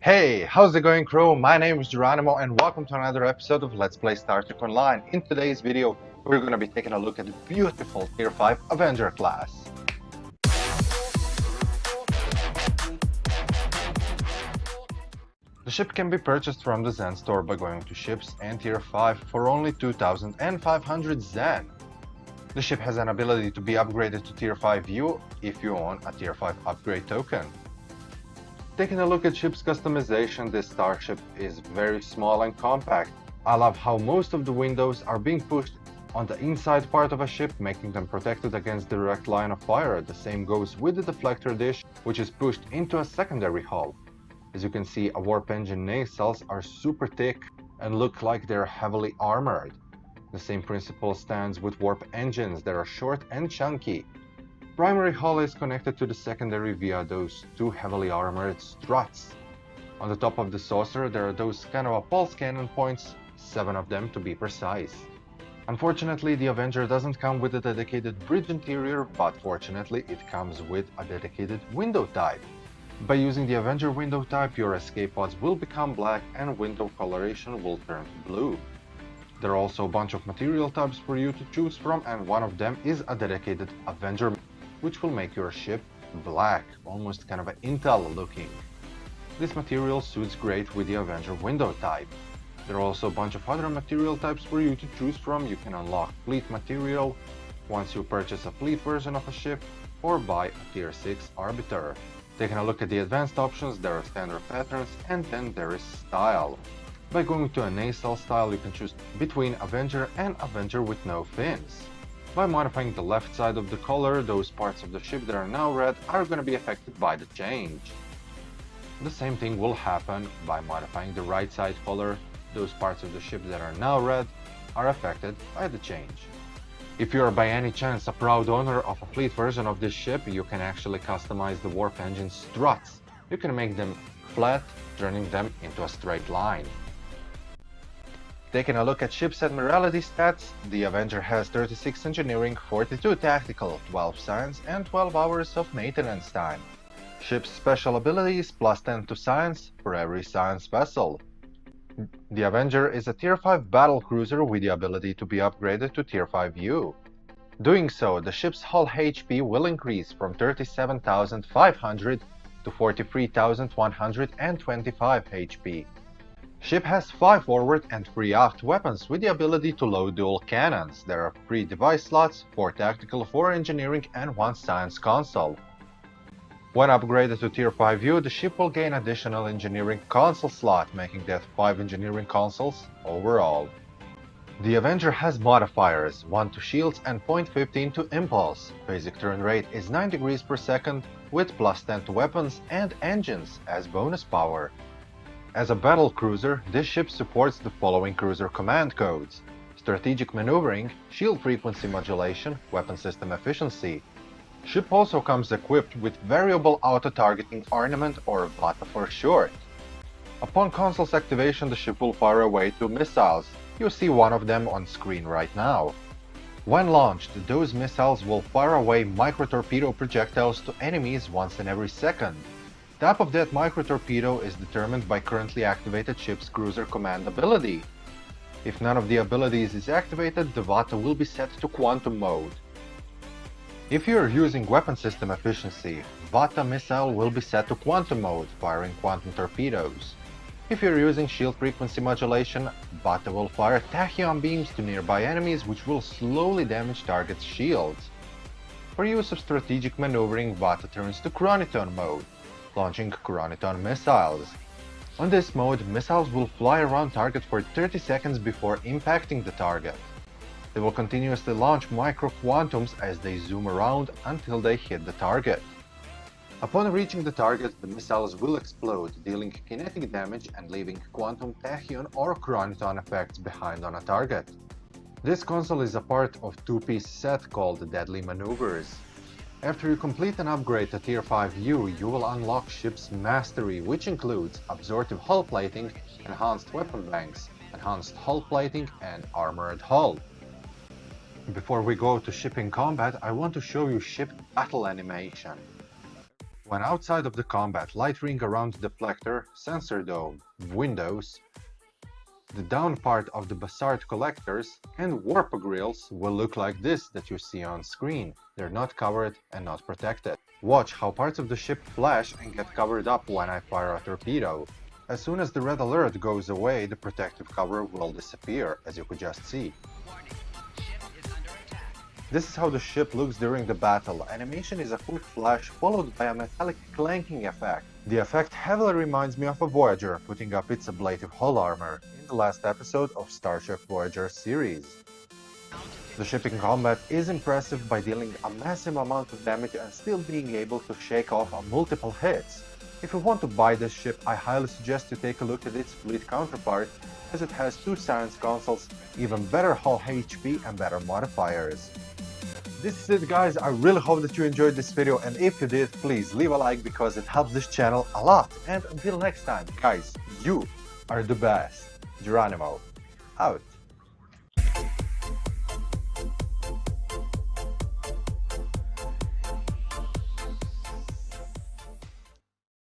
Hey, how's it going, crew? My name is Geronimo and welcome to another episode of Let's Play Star Trek Online. In today's video, we're going to be taking a look at the beautiful Tier 5 Avenger class. The ship can be purchased from the Zen store by going to Ships and Tier 5 for only 2,500 Zen. The ship has an ability to be upgraded to Tier 5 U if you own a Tier 5 upgrade token. Taking a look at ship's customization, this starship is very small and compact. I love how most of the windows are being pushed on the inside part of a ship, making them protected against direct line of fire. The same goes with the deflector dish, which is pushed into a secondary hull. As you can see, a warp engine nacelles are super thick and look like they're heavily armored. The same principle stands with warp engines that are short and chunky. Primary hull is connected to the secondary via those two heavily armored struts. On the top of the saucer there are those kind of pulse cannon points, 7 of them to be precise. Unfortunately, the Avenger doesn't come with a dedicated bridge interior, but fortunately it comes with a dedicated window type. By using the Avenger window type, your escape pods will become black and window coloration will turn to blue. There are also a bunch of material types for you to choose from, and one of them is a dedicated Avenger, which will make your ship black, almost kind of an Intel looking. This material suits great with the Avenger window type. There are also a bunch of other material types for you to choose from. You can unlock fleet material once you purchase a fleet version of a ship or buy a Tier 6 Arbiter. Taking a look at the advanced options, there are standard patterns and then there is style. By going to a nacelle style, you can choose between Avenger and Avenger with no fins. By modifying the left side of the color, those parts of the ship that are now red are going to be affected by the change. The same thing will happen by modifying the right side color. Those parts of the ship that are now red are affected by the change. If you are by any chance a proud owner of a fleet version of this ship, you can actually customize the warp engine struts. You can make them flat, turning them into a straight line. Taking a look at ship's admiralty stats, the Avenger has 36 engineering, 42 tactical, 12 science and 12 hours of maintenance time. Ship's special abilities plus 10 to science for every science vessel. The Avenger is a Tier 5 battlecruiser with the ability to be upgraded to Tier 5 U. Doing so, the ship's hull HP will increase from 37,500 to 43,125 HP. Ship has 5 forward and 3 aft weapons with the ability to load dual cannons. There are 3 device slots, 4 tactical, 4 engineering and 1 science console. When upgraded to Tier 5U, the ship will gain additional engineering console slot, making that 5 engineering consoles overall. The Avenger has modifiers, 1 to shields and 0.15 to impulse. Basic turn rate is 9 degrees per second, with plus 10 to weapons and engines as bonus power. As a battlecruiser, this ship supports the following cruiser command codes: strategic maneuvering, shield frequency modulation, weapon system efficiency. Ship also comes equipped with variable auto-targeting armament, or VATA for short. Upon console's activation, the ship will fire away 2 missiles. You see one of them on screen right now. When launched, those missiles will fire away micro-torpedo projectiles to enemies once in every second. Type of that micro-torpedo is determined by currently activated ship's cruiser command ability. If none of the abilities is activated, the VATA will be set to quantum mode. If you are using weapon system efficiency, VATA missile will be set to quantum mode, firing quantum torpedoes. If you are using shield frequency modulation, VATA will fire tachyon beams to nearby enemies, which will slowly damage target's shields. For use of strategic maneuvering, VATA turns to chroniton mode, launching chroniton missiles. On this mode, missiles will fly around target for 30 seconds before impacting the target. They will continuously launch micro-quantums as they zoom around until they hit the target. Upon reaching the target, the missiles will explode, dealing kinetic damage and leaving quantum tachyon or chroniton effects behind on a target. This console is a part of 2-piece set called Deadly Maneuvers. After you complete an upgrade to Tier 5U, you will unlock Ship's Mastery, which includes Absorptive Hull Plating, Enhanced Weapon Banks, Enhanced Hull Plating, and Armored Hull. Before we go to ship in combat, I want to show you ship battle animation. When outside of the combat light ring around the deflector, sensor dome, windows, the down part of the basalt collectors, and warp grills will look like this that you see on screen. They're not covered and not protected. Watch how parts of the ship flash and get covered up when I fire a torpedo. As soon as the red alert goes away, the protective cover will disappear, as you could just see. This is how the ship looks during the battle. Animation is a quick flash followed by a metallic clanking effect. The effect heavily reminds me of a Voyager putting up its ablative hull armor in the last episode of Starship Voyager series. The ship in combat is impressive by dealing a massive amount of damage and still being able to shake off multiple hits. If you want to buy this ship, I highly suggest you take a look at its fleet counterpart, as it has 2 science consoles, even better hull HP and better modifiers. This is it guys, I really hope that you enjoyed this video, and if you did, please leave a like because it helps this channel a lot. And until next time, guys, you are the best. Geronimo, out.